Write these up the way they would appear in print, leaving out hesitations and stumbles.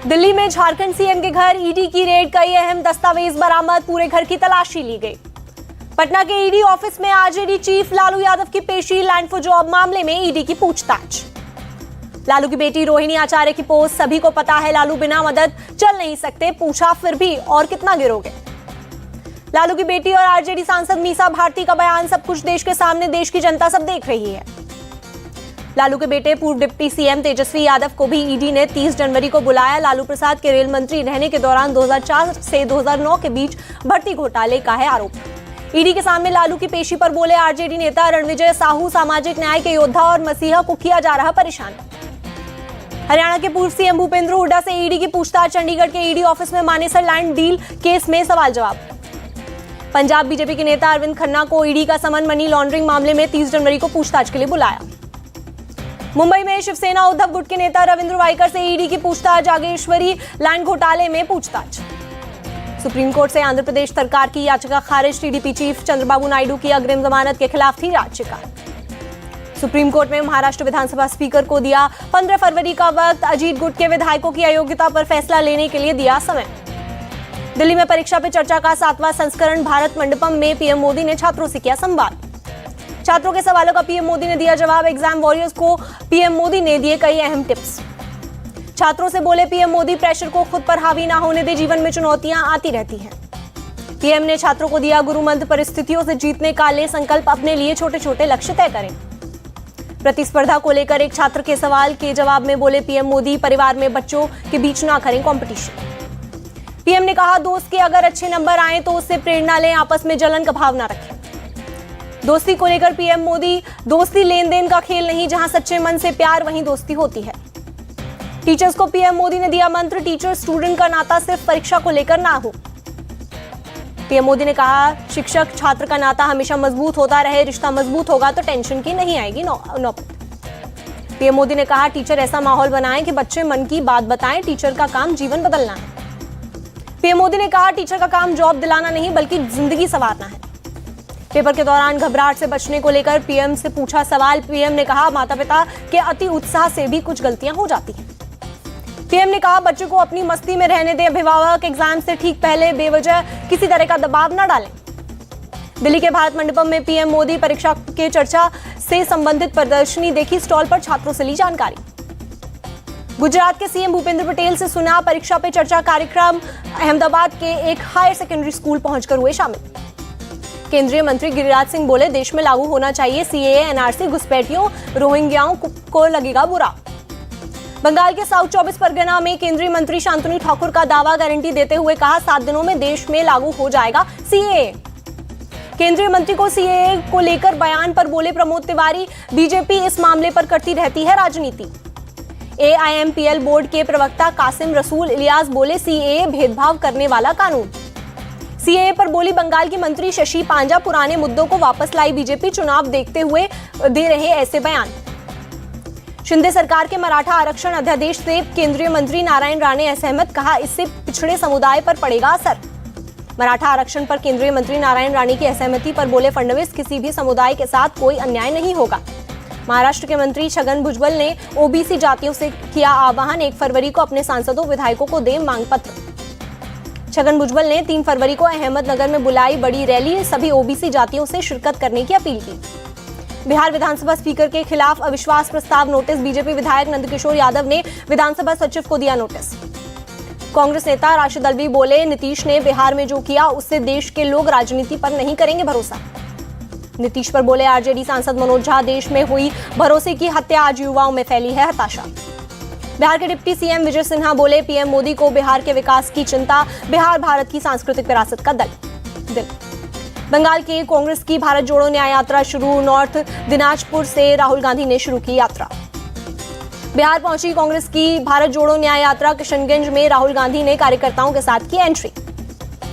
दिल्ली में झारखंड सीएम के घर ईडी की रेड, कई अहम दस्तावेज बरामद, पूरे घर की तलाशी ली गई। पटना के ईडी ऑफिस में आरजेडी चीफ लालू यादव की पेशी, लैंड फॉर जॉब मामले में ईडी की पूछताछ। लालू की बेटी रोहिणी आचार्य की पोस्ट, सभी को पता है लालू बिना मदद चल नहीं सकते, पूछा फिर भी और कितना गिरोगे। लालू की बेटी और आरजेडी सांसद मीसा भारती का बयान, सब कुछ देश के सामने, देश की जनता सब देख रही है। लालू के बेटे पूर्व डिप्टी सीएम तेजस्वी यादव को भी ईडी ने 30 जनवरी को बुलाया। लालू प्रसाद के रेल मंत्री रहने के दौरान 2004 से 2009 के बीच भर्ती घोटाले का है आरोप। ईडी के सामने लालू की पेशी पर बोले आरजेडी नेता रणविजय साहू, सामाजिक न्याय के योद्धा और मसीहा को किया जा रहा परेशान। हरियाणा के पूर्व सीएम भूपेंद्र हुड्डा से ईडी की पूछताछ, चंडीगढ़ के ईडी ऑफिस में मानेसर लैंड डील केस में सवाल जवाब। पंजाब बीजेपी के नेता अरविंद खन्ना को ईडी का समन मनी लॉन्ड्रिंग मामले में 30 जनवरी को पूछताछ के लिए बुलाया। मुंबई में शिवसेना उद्धव गुट के नेता रविंद्र वाइकर से ईडी की पूछताछ, जागेश्वरी लैंड घोटाले में पूछताछ। सुप्रीम कोर्ट से आंध्र प्रदेश सरकार की याचिका खारिज, टीडीपी चीफ चंद्रबाबू नायडू की अग्रिम जमानत के खिलाफ थी याचिका। सुप्रीम कोर्ट में महाराष्ट्र विधानसभा स्पीकर को दिया 15 फरवरी का वक्त, अजीत गुट के विधायकों की अयोग्यता पर फैसला लेने के लिए दिया समय। दिल्ली में परीक्षा पे चर्चा का 7वां संस्करण, भारत मंडपम में पीएम मोदी ने छात्रों से किया संवाद। छात्रों के सवालों का पीएम मोदी ने दिया जवाब, एग्जाम वॉरियर्स को पीएम मोदी ने दिए कई अहम टिप्स। छात्रों से बोले पीएम मोदी, प्रेशर को खुद पर हावी ना होने दे, जीवन में चुनौतियां आती रहती हैं। पीएम ने छात्रों को दिया गुरु मंत्र, परिस्थितियों से जीतने का ले संकल्प, अपने लिए छोटे छोटे लक्ष्य तय करें। प्रतिस्पर्धा को लेकर एक छात्र के सवाल के जवाब में बोले पीएम मोदी, परिवार में बच्चों के बीच ना करें कंपटीशन। पीएम ने कहा, दोस्त के अगर अच्छे नंबर आए तो उससे प्रेरणा लें, आपस में जलन का भाव ना रखें। दोस्ती को लेकर पीएम मोदी, दोस्ती लेन देन का खेल नहीं, जहां सच्चे मन से प्यार वहीं दोस्ती होती है। टीचर्स को पीएम मोदी ने दिया मंत्र, टीचर स्टूडेंट का नाता सिर्फ परीक्षा को लेकर ना हो। पीएम मोदी ने कहा, शिक्षक छात्र का नाता हमेशा मजबूत होता रहे, रिश्ता मजबूत होगा तो टेंशन की नहीं आएगी नौबत। पीएम मोदी ने कहा, टीचर ऐसा माहौल बनाएं कि बच्चे मन की बात बताएं, टीचर का काम जीवन बदलना है। पीएम मोदी ने कहा, टीचर का काम जॉब दिलाना नहीं बल्कि जिंदगी संवारना है। पेपर के दौरान घबराहट से बचने को लेकर पीएम से पूछा सवाल, पीएम ने कहा, माता पिता के अति उत्साह से भी कुछ गलतियां हो जाती हैं। पीएम ने कहा, बच्चों को अपनी मस्ती में रहने दें, अभिभावक एग्जाम से ठीक पहले बेवजह किसी तरह का दबाव न डालें। दिल्ली के भारत मंडपम में पीएम मोदी, परीक्षा के चर्चा से संबंधित प्रदर्शनी देखी, स्टॉल पर छात्रों से ली जानकारी। गुजरात के सीएम भूपेंद्र पटेल से सुना परीक्षा पे चर्चा कार्यक्रम, अहमदाबाद के एक हायर सेकेंडरी स्कूल पहुंचकर हुए शामिल। केंद्रीय मंत्री गिरिराज सिंह बोले, देश में लागू होना चाहिए सीएए, एनआरसी, घुसपैठियों रोहिंग्याओं को लगेगा बुरा। बंगाल के साउथ 24 परगना में केंद्रीय मंत्री शांतनु ठाकुर का दावा, गारंटी देते हुए कहा, 7 दिनों में देश में लागू हो जाएगा सीएए। केंद्रीय मंत्री को सीएए को लेकर बयान पर बोले प्रमोद तिवारी, बीजेपी इस मामले पर करती रहती है राजनीति। एआईएमपीएल बोर्ड के प्रवक्ता कासिम रसूल इलियास बोले, सीएए भेदभाव करने वाला कानून। सीएए पर बोली बंगाल की मंत्री शशि पांजा, पुराने मुद्दों को वापस लाई बीजेपी, चुनाव देखते हुए दे रहे ऐसे बयान। शिंदे सरकार के मराठा आरक्षण अध्यादेश से केंद्रीय मंत्री नारायण राणे असहमत, कहा इससे पिछड़े समुदाय पर पड़ेगा असर। मराठा आरक्षण पर केंद्रीय मंत्री नारायण राणे की असहमति पर बोले फडणवीस, किसी भी समुदाय के साथ कोई अन्याय नहीं होगा। महाराष्ट्र के मंत्री छगन भुजबल ने ओबीसी जातियों से किया आह्वान, 1 फरवरी को अपने सांसदों विधायकों को दें मांग पत्र। छगन भुजबल ने 3 फरवरी को अहमदनगर में बुलाई बड़ी रैली, सभी ओबीसी जातियों से शिरकत करने की अपील की। बिहार विधानसभा स्पीकर के खिलाफ अविश्वास प्रस्ताव नोटिस, बीजेपी विधायक नंदकिशोर यादव ने विधानसभा सचिव को दिया नोटिस। कांग्रेस नेता राशिद अल्वी बोले, नीतीश ने बिहार में जो किया उससे देश के लोग राजनीति पर नहीं करेंगे भरोसा। नीतीश पर बोले आरजेडी सांसद मनोज झा, देश में हुई भरोसे की हत्या, आज युवाओं में फैली है हताशा। बिहार के डिप्टी सीएम विजय सिन्हा बोले, पीएम मोदी को बिहार के विकास की चिंता, बिहार भारत की सांस्कृतिक विरासत का दिल। बंगाल के कांग्रेस की भारत जोड़ो न्याय यात्रा शुरू, नॉर्थ दिनाजपुर से राहुल गांधी ने शुरू की यात्रा। बिहार पहुंची कांग्रेस की भारत जोड़ो न्याय यात्रा, किशनगंज में राहुल गांधी ने कार्यकर्ताओं के साथ की एंट्री।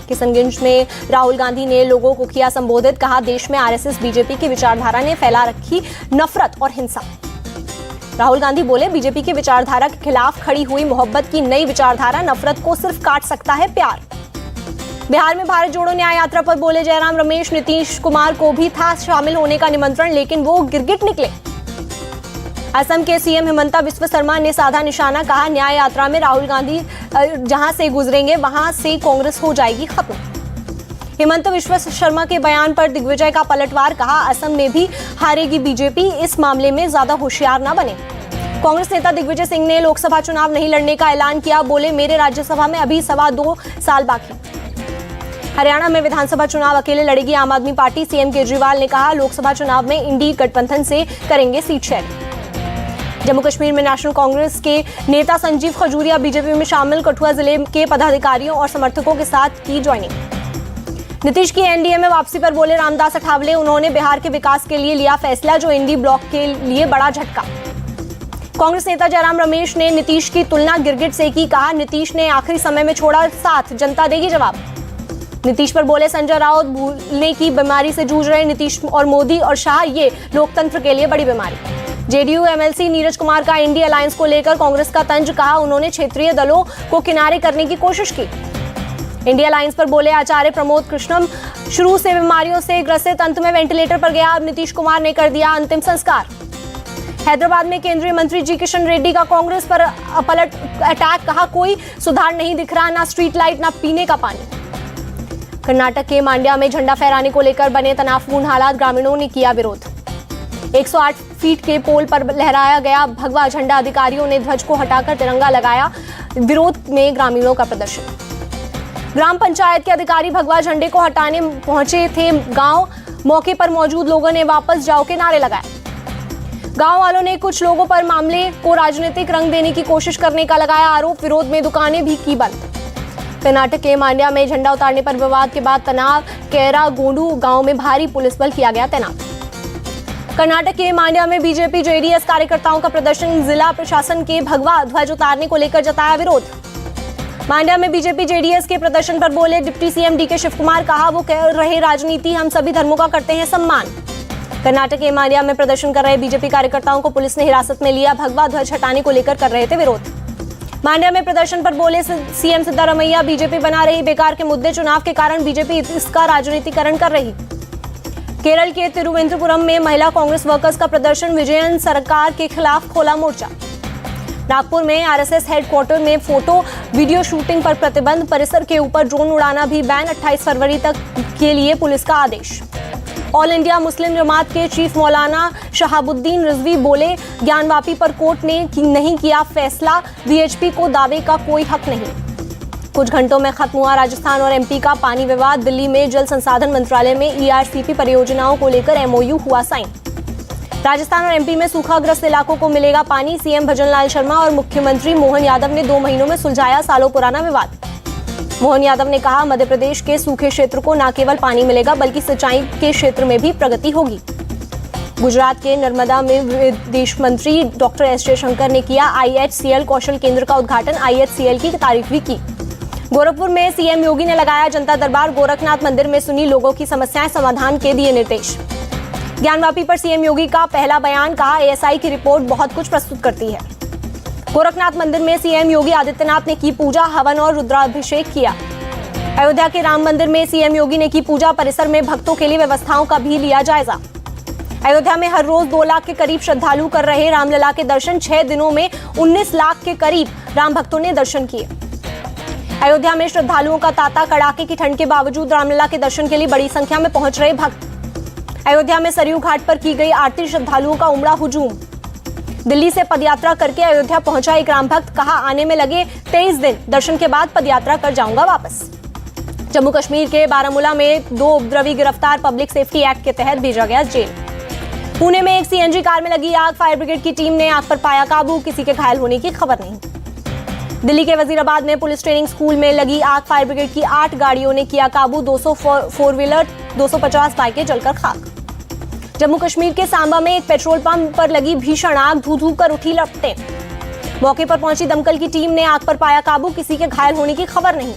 किशनगंज में राहुल गांधी ने लोगों को किया संबोधित, कहा देश में आरएसएस बीजेपी की विचारधारा ने फैला रखी नफरत और हिंसा। राहुल गांधी बोले, बीजेपी की विचारधारा के खिलाफ खड़ी हुई मोहब्बत की नई विचारधारा, नफरत को सिर्फ काट सकता है प्यार। बिहार में भारत जोड़ो न्याय यात्रा पर बोले जयराम रमेश, नीतीश कुमार को भी था शामिल होने का निमंत्रण, लेकिन वो गिरगिट निकले। असम के सीएम हिमंता बिस्वा शर्मा ने साधा निशाना, कहा न्याय यात्रा में राहुल गांधी जहां से गुजरेंगे वहां से कांग्रेस हो जाएगी खत्म। हिमंता बिस्वा शर्मा के बयान पर दिग्विजय का पलटवार, कहा असम में भी हारेगी बीजेपी, इस मामले में ज्यादा होशियार न बने। कांग्रेस नेता दिग्विजय सिंह ने लोकसभा चुनाव नहीं लड़ने का ऐलान किया, बोले मेरे राज्यसभा में अभी 2.25 साल बाकी। हरियाणा में विधानसभा चुनाव अकेले लड़ेगी आम आदमी पार्टी, सीएम केजरीवाल ने कहा लोकसभा चुनाव में इंडी गठबंधन से करेंगे सीट शेयर। जम्मू कश्मीर में नेशनल कांग्रेस के नेता संजीव खजूरिया बीजेपी में शामिल, कठुआ जिले के पदाधिकारियों और समर्थकों के साथ की ज्वाइनिंग। नीतीश की एनडीए में वापसी पर बोले रामदास अठावले, उन्होंने बिहार के विकास के लिए लिया फैसला जो इंडी ब्लॉक के लिए बड़ा झटका। कांग्रेस नेता जयराम रमेश ने नीतीश की तुलना गिरगिट से की, कहा नीतीश ने आखिरी समय में छोड़ा साथ, जनता देगी जवाब। नीतीश पर बोले संजय राउत, भूलने की बीमारी से जूझ रहे नीतीश और मोदी और शाह, ये लोकतंत्र के लिए बड़ी बीमारी। जेडीयू एमएलसी नीरज कुमार का इंडी अलायंस को लेकर कांग्रेस का तंज, कहा उन्होंने क्षेत्रीय दलों को किनारे करने की कोशिश की। इंडिया अलायंस पर बोले आचार्य प्रमोद कृष्णम, शुरू से बीमारियों से ग्रसित, अंत में वेंटिलेटर पर गया, अब नीतीश कुमार ने कर दिया अंतिम संस्कार। हैदराबाद में केंद्रीय मंत्री जी किशन रेड्डी का कांग्रेस पर पलट अटैक, कहा कोई सुधार नहीं दिख रहा, ना स्ट्रीट लाइट ना पीने का पानी। कर्नाटक के मांड्या में झंडा फहराने को लेकर बने तनावपूर्ण हालात, ग्रामीणों ने किया विरोध। 108 फीट के पोल पर लहराया गया भगवा झंडा, अधिकारियों ने ध्वज को हटाकर तिरंगा लगाया, विरोध में ग्रामीणों का प्रदर्शन। ग्राम पंचायत के अधिकारी भगवा झंडे को हटाने पहुंचे थे गांव, मौके पर मौजूद लोगों ने वापस जाओ के नारे लगाए। गांव वालों ने कुछ लोगों पर मामले को राजनीतिक रंग देने की कोशिश करने का लगाया आरोप, विरोध में दुकानें भी की बंद। कर्नाटक के मांड्या में झंडा उतारने पर विवाद के बाद तनाव, कैरा गोंडू गांव में भारी पुलिस बल किया गया तैनात। कर्नाटक के मांड्या में बीजेपी जेडीएस कार्यकर्ताओं का प्रदर्शन, जिला प्रशासन के भगवा ध्वज उतारने को लेकर जताया विरोध। मांड्या में बीजेपी जेडीएस के प्रदर्शन पर बोले deputy CM DK Shivakumar, कहा वो कह रहे राजनीति, हम सभी धर्मों का करते हैं सम्मान। कर्नाटक के मांड्या में प्रदर्शन कर रहे बीजेपी कार्यकर्ताओं को पुलिस ने हिरासत में लिया, भगवा ध्वज हटाने को लेकर कर रहे थे विरोध। मांड्या में प्रदर्शन पर बोले सीएम सिद्धारमैया, बीजेपी बना रही बेकार के मुद्दे, चुनाव के कारण बीजेपी इसका राजनीतिकरण कर रही। केरल के तिरुवनंतपुरम में महिला कांग्रेस वर्कर्स का प्रदर्शन, विजयन सरकार के खिलाफ खोला मोर्चा। नागपुर में आरएसएस हेडक्वार्टर में फोटो वीडियो शूटिंग पर प्रतिबंध, परिसर के ऊपर ड्रोन उड़ाना भी बैन, 28 फरवरी तक के लिए पुलिस का आदेश। ऑल इंडिया मुस्लिम जमात के चीफ मौलाना शहाबुद्दीन रिजवी बोले ज्ञानवापी पर कोर्ट ने नहीं किया फैसला, वीएचपी को दावे का कोई हक नहीं। कुछ घंटों में खत्म हुआ राजस्थान और एमपी का पानी विवाद, दिल्ली में जल संसाधन मंत्रालय में ईआरसीपी परियोजनाओं को लेकर एमओयू हुआ साइन। राजस्थान और एमपी में सूखाग्रस्त इलाकों को मिलेगा पानी, सीएम भजनलाल शर्मा और मुख्यमंत्री मोहन यादव ने 2 महीनों में सुलझाया सालों पुराना विवाद। मोहन यादव ने कहा मध्य प्रदेश के सूखे क्षेत्र को न केवल पानी मिलेगा बल्कि सिंचाई के क्षेत्र में भी प्रगति होगी। गुजरात के नर्मदा में विदेश मंत्री डॉक्टर एस जयशंकर ने किया आईएचसीएल कौशल केंद्र का उद्घाटन, आईएचसीएल की तारीफ भी की। गोरखपुर में सीएम योगी ने लगाया जनता दरबार, गोरखनाथ मंदिर में सुनी लोगों की समस्याएं, समाधान के दिए निर्देश। ज्ञानवापी पर सीएम योगी का पहला बयान, कहा एएसआई की रिपोर्ट बहुत कुछ प्रस्तुत करती है। गोरखनाथ मंदिर में सीएम योगी आदित्यनाथ ने की पूजा, हवन और रुद्राभिषेक किया। अयोध्या के राम मंदिर में सीएम योगी ने की पूजा, परिसर में भक्तों के लिए व्यवस्थाओं का भी लिया जायजा। अयोध्या में हर रोज 2 लाख के करीब श्रद्धालु कर रहे रामलला के दर्शन, 6 दिनों में 19 लाख के करीब राम भक्तों ने दर्शन किए। अयोध्या में श्रद्धालुओं का तांता, कड़ाके की ठंड के बावजूद रामलला के दर्शन के लिए बड़ी संख्या में पहुंच रहे भक्त। अयोध्या में सरयू घाट पर की गई आरती, श्रद्धालुओं का उमड़ा हुजूम। दिल्ली से पदयात्रा करके अयोध्या पहुंचा एक राम भक्त, कहा आने में लगे 23 दिन, दर्शन के बाद पदयात्रा कर जाऊंगा वापस। जम्मू कश्मीर के बारामूला में 2 उपद्रवी गिरफ्तार, पब्लिक सेफ्टी एक्ट के तहत भेजा गया जेल। पुणे में एक सीएनजी कार में लगी आग, फायर ब्रिगेड की टीम ने आग पर पाया काबू, किसी के घायल होने की खबर नहीं। दिल्ली के वजीराबाद में पुलिस ट्रेनिंग स्कूल में लगी आग, फायर ब्रिगेड की 8 गाड़ियों ने किया काबू, 200 फोर व्हीलर, 250 बाइकें जलकर खाक। जम्मू कश्मीर के सांबा में एक पेट्रोल पंप पर लगी भीषण आग, धू-धू कर उठी लपटें। मौके पर पहुंची दमकल की टीम ने आग पर पाया काबू, किसी के घायल होने की खबर नहीं।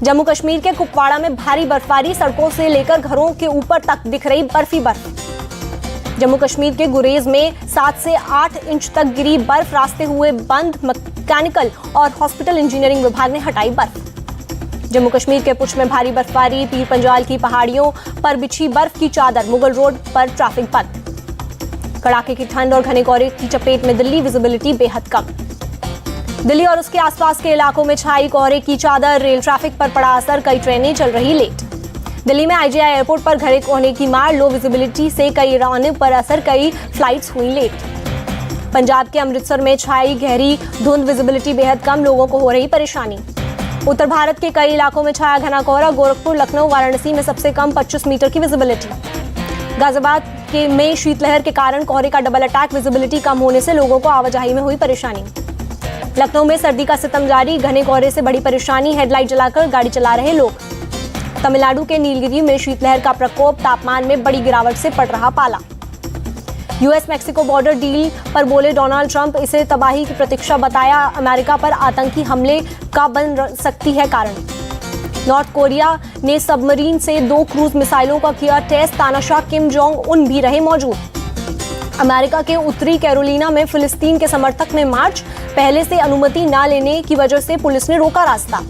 जम्मू कश्मीर के कुपवाड़ा में भारी बर्फबारी, सड़कों से लेकर घरों के ऊपर तक दिख रही बर्फी बर्फ। जम्मू कश्मीर के गुरेज में 7 से 8 इंच तक गिरी बर्फ, रास्ते हुए बंद, मैकेनिकल और हॉस्पिटल इंजीनियरिंग विभाग ने हटाई बर्फ। जम्मू कश्मीर के पुंछ में भारी बर्फबारी, पीर पंजाल की पहाड़ियों पर बिछी बर्फ की चादर, मुगल रोड पर ट्रैफिक बंद। कड़ाके की ठंड और घने कोहरे की चपेट में दिल्ली, विजिबिलिटी बेहद कम। दिल्ली और उसके आसपास के इलाकों में छाई कोहरे की चादर, रेल ट्रैफिक पर पड़ा असर, कई ट्रेनें चल रही लेट। दिल्ली में आईजीआई एयरपोर्ट पर घने कोहरे की मार, लो विजिबिलिटी से कई उड़ानों पर असर, कई फ्लाइट्स हुई लेट। पंजाब के अमृतसर में छाई गहरी धुंध, विजिबिलिटी बेहद कम, लोगों को हो रही परेशानी। उत्तर भारत के कई इलाकों में छाया घना कोहरा, गोरखपुर, लखनऊ, वाराणसी में सबसे कम 25 मीटर की विजिबिलिटी। गाजियाबाद में शीतलहर के कारण कोहरे का डबल अटैक, विजिबिलिटी कम होने से लोगों को आवाजाही में हुई परेशानी। लखनऊ में सर्दी का सितम जारी, घने कोहरे से बड़ी परेशानी, हेडलाइट जलाकर गाड़ी चला रहे लोग। तमिलनाडु के नीलगिरी में शीतलहर का प्रकोप, तापमान में बड़ी गिरावट से पड़ रहा पाला। यूएस मैक्सिको बॉर्डर डील पर बोले डोनाल्ड ट्रंप, इसे तबाही की प्रतीक्षा बताया, अमेरिका पर आतंकी हमले का बन सकती है कारण। नॉर्थ कोरिया ने सबमरीन से 2 क्रूज मिसाइलों का किया टेस्ट, तानाशाह किम जोंग उन भी रहे मौजूद। अमेरिका के उत्तरी कैरोलिना में फिलिस्तीन के समर्थक में मार्च, पहले से अनुमति न लेने की वजह से पुलिस ने रोका रास्ता।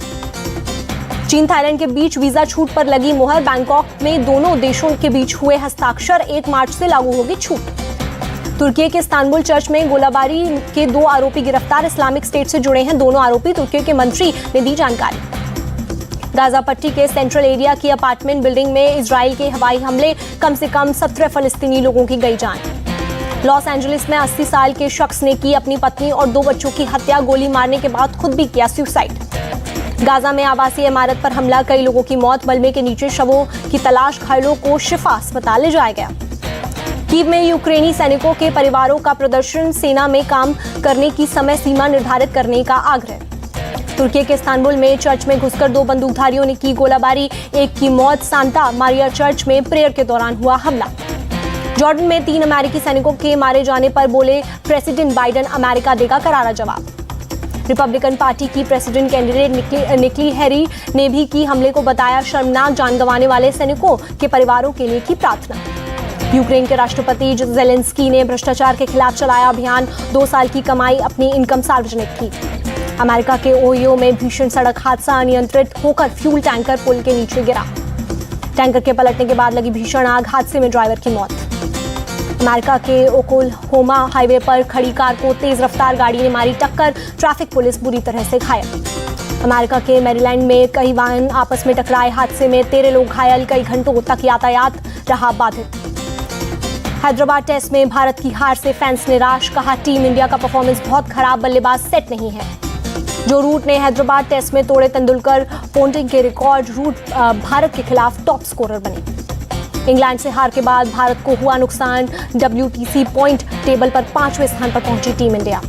चीन थाईलैंड के बीच वीजा छूट पर लगी मुहर, बैंकॉक में दोनों देशों के बीच हुए हस्ताक्षर, 1 मार्च से लागू होगी छूट। तुर्की के इस्तांबुल चर्च में गोलाबारी के 2 आरोपी गिरफ्तार, इस्लामिक स्टेट से जुड़े हैं दोनों आरोपी, तुर्की के मंत्री ने दी जानकारी। गाजा पट्टी के सेंट्रल एरिया की अपार्टमेंट बिल्डिंग में इजराइल के हवाई हमले, कम से कम 17 फलस्तीनी लोगों की गई जान। लॉस एंजलिस में 80 साल के शख्स ने की अपनी पत्नी और 2 बच्चों की हत्या, गोली मारने के बाद खुद भी किया सुसाइड। गाजा में आवासीय इमारत पर हमला, कई लोगों की मौत, मलबे के नीचे शवों की तलाश, घायलों को शिफा अस्पताल ले जाया गया। कीव में यूक्रेनी सैनिकों के परिवारों का प्रदर्शन, सेना में काम करने की समय सीमा निर्धारित करने का आग्रह। तुर्की के इस्तांबुल में चर्च में घुसकर 2 बंदूकधारियों ने की गोलाबारी, 1 की मौत, सांता मारिया चर्च में प्रेयर के दौरान हुआ हमला। जॉर्डन में 3 अमेरिकी सैनिकों के मारे जाने पर बोले प्रेसिडेंट बाइडेन, अमेरिका देगा करारा जवाब। रिपब्लिकन पार्टी की प्रेसिडेंट कैंडिडेट निकी हेली ने भी की हमले को बताया शर्मनाक, जान गंवाने वाले सैनिकों के परिवारों के लिए की प्रार्थना। यूक्रेन के राष्ट्रपति जेलेंस्की ने भ्रष्टाचार के खिलाफ चलाया अभियान, 2 साल की कमाई, अपनी इनकम सार्वजनिक की। अमेरिका के ओहियो में भीषण सड़क हादसा, अनियंत्रित होकर फ्यूल टैंकर पुल के नीचे गिरा। टैंकर के पलटने के बाद लगी भीषण आग, हादसे में ड्राइवर की मौत। अमेरिका के ओक्लाहोमा हाईवे पर खड़ी कार को तेज रफ्तार गाड़ी ने मारी टक्कर, ट्रैफिक पुलिस बुरी तरह से घायल। अमेरिका के मैरीलैंड में कई वाहन आपस में टकराए, हादसे में 13 लोग घायल, कई घंटों तक यातायात रहा बाधित। हैदराबाद टेस्ट में भारत की हार से फैंस निराश, कहा टीम इंडिया का परफॉर्मेंस बहुत खराब, बल्लेबाज सेट नहीं है। जो रूट ने हैदराबाद टेस्ट में तोड़े तेंदुलकर, पोंटिंग के रिकॉर्ड, रूट भारत के खिलाफ टॉप स्कोरर बने। इंग्लैंड से हार के बाद भारत को हुआ नुकसान, WTC पॉइंट टेबल पर 5वें स्थान पर पहुंची टीम इंडिया।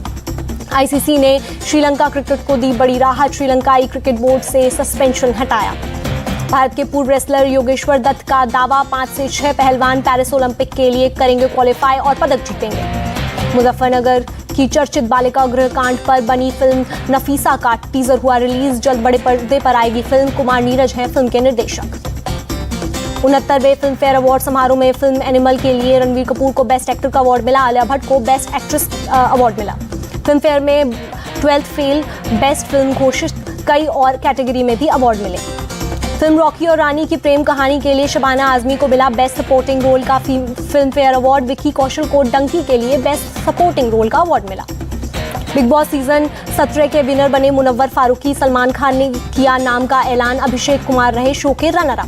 आईसीसी ने श्रीलंका क्रिकेट को दी बड़ी राहत, श्रीलंकाई क्रिकेट बोर्ड से सस्पेंशन हटाया। भारत के पूर्व रेसलर योगेश्वर दत्त का दावा, 5 से 6 पहलवान पेरिस ओलंपिक के लिए करेंगे क्वालिफाई और पदक जीतेंगे। मुजफ्फरनगर की चर्चित बालिका गृह कांड पर बनी फिल्म नफीसा का टीजर हुआ रिलीज, जल्द बड़े पर्दे पर आएगी फिल्म, कुमार नीरज हैं फिल्म के निर्देशक। 69वें फिल्म फेयर अवार्ड समारोह में फिल्म एनिमल के लिए रणवीर कपूर को बेस्ट एक्टर का अवार्ड मिला, आलिया भट्ट को बेस्ट एक्ट्रेस अवार्ड मिला। फिल्म फेयर में 12th फेल बेस्ट फिल्म घोषित, कई और कैटेगरी में भी अवार्ड मिले। फिल्म रॉकी और रानी की प्रेम कहानी के लिए शबाना आजमी को मिला बेस्ट सपोर्टिंग रोल का film fair award, Vicky Kaushal को डंकी के लिए बेस्ट सपोर्टिंग रोल का अवार्ड मिला। बिग बॉस सीजन 17 के विनर बने मुनव्वर फारूकी, सलमान खान ने किया नाम का ऐलान, अभिषेक कुमार रहे शो के रनर अप।